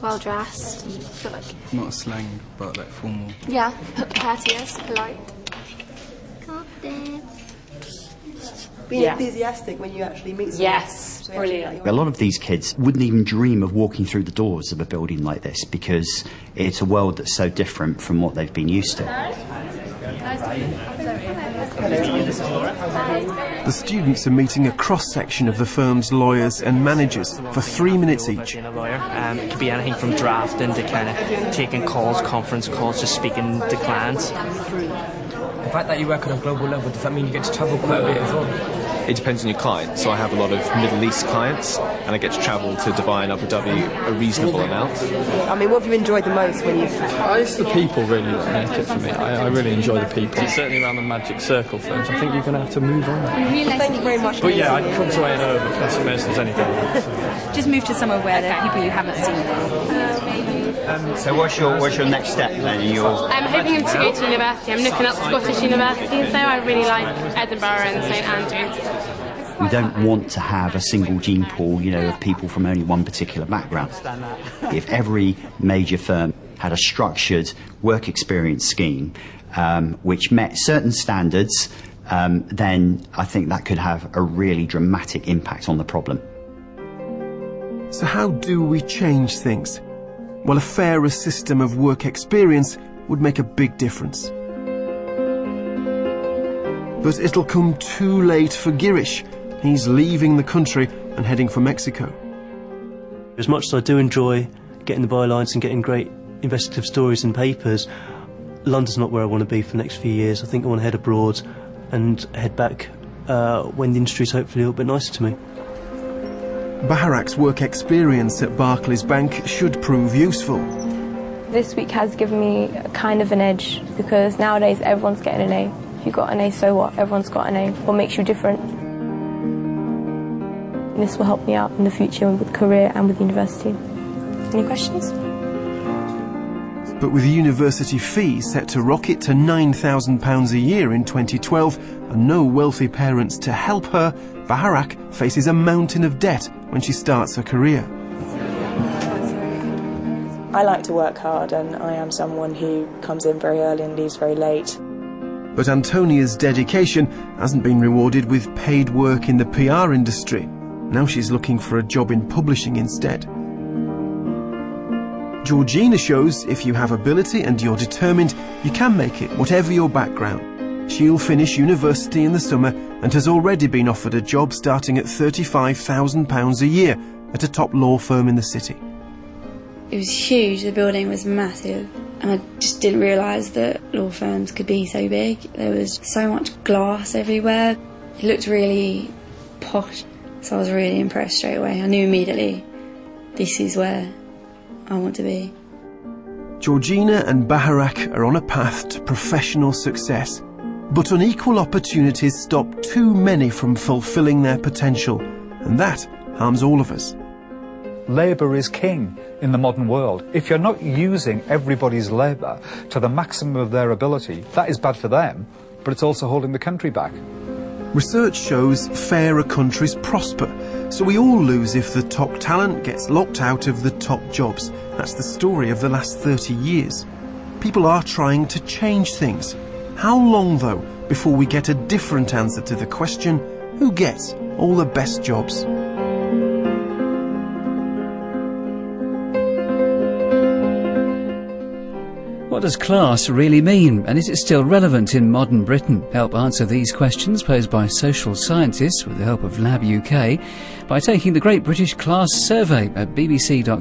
Well dressed. I feel like. Not slang, but like formal. Yeah, courteous, polite. Being enthusiastic when you actually meet someone. Yes, brilliant. A lot of these kids wouldn't even dream of walking through the doors of a building like this because it's a world that's so different from what they've been used to. The students are meeting a cross-section of the firm's lawyers and managers for 3 minutes each. Being a lawyer, it could be anything from drafting to kind of taking calls, conference calls, just speaking to clients. The fact that you work on a global level, does that mean you get to travel quite a bit as well? It depends on your client. So I have a lot of Middle East clients, and I get to travel to Dubai and Abu Dhabi a reasonable amount. I mean, what have you enjoyed the most when you've... It's the people really that make it for me. I really enjoy the people. Certainly around the Magic Circle films. I think you're going to have to move on. Thank you very much. But yeah, I'd come to A&O as soon as there's anything. Just move to somewhere where there are people you haven't seen before. So what's your next step then? I'm hoping to go to university. I'm looking up Scottish universities, so I really like Edinburgh and St Andrews. We don't want to have a single gene pool, of people from only one particular background. If every major firm had a structured work experience scheme which met certain standards, then I think that could have a really dramatic impact on the problem. So how do we change things? Well, a fairer system of work experience would make a big difference. But it'll come too late for Girish. He's leaving the country and heading for Mexico. As much as I do enjoy getting the bylines and getting great investigative stories and papers, London's not where I want to be for the next few years. I think I want to head abroad and head back when the industry's hopefully a little bit nicer to me. Baharak's work experience at Barclays Bank should prove useful. This week has given me kind of an edge because nowadays everyone's getting an A. If you got an A, so what? Everyone's got an A. What makes you different? This will help me out in the future with career and with university. Any questions? But with university fees set to rocket to £9,000 a year in 2012 and no wealthy parents to help her, Baharak faces a mountain of debt when she starts her career. I like to work hard, and I am someone who comes in very early and leaves very late. But Antonia's dedication hasn't been rewarded with paid work in the PR industry. Now she's looking for a job in publishing instead. Georgina shows if you have ability and you're determined, you can make it, whatever your background. She'll finish university in the summer and has already been offered a job starting at £35,000 a year at a top law firm in the city. It was huge, the building was massive, and I just didn't realise that law firms could be so big. There was so much glass everywhere. It looked really posh, so I was really impressed straight away. I knew immediately this is where I want to be. Georgina and Baharak are on a path to professional success, but unequal opportunities stop too many from fulfilling their potential, and that harms all of us. Labour is king in the modern world. If you're not using everybody's labour to the maximum of their ability, that is bad for them, but it's also holding the country back. Research shows fairer countries prosper, so we all lose if the top talent gets locked out of the top jobs. That's the story of the last 30 years. People are trying to change things. How long, though, before we get a different answer to the question, who gets all the best jobs? What does class really mean, and is it still relevant in modern Britain? Help answer these questions posed by social scientists with the help of Lab UK by taking the Great British Class Survey at bbc.co.uk/labuk.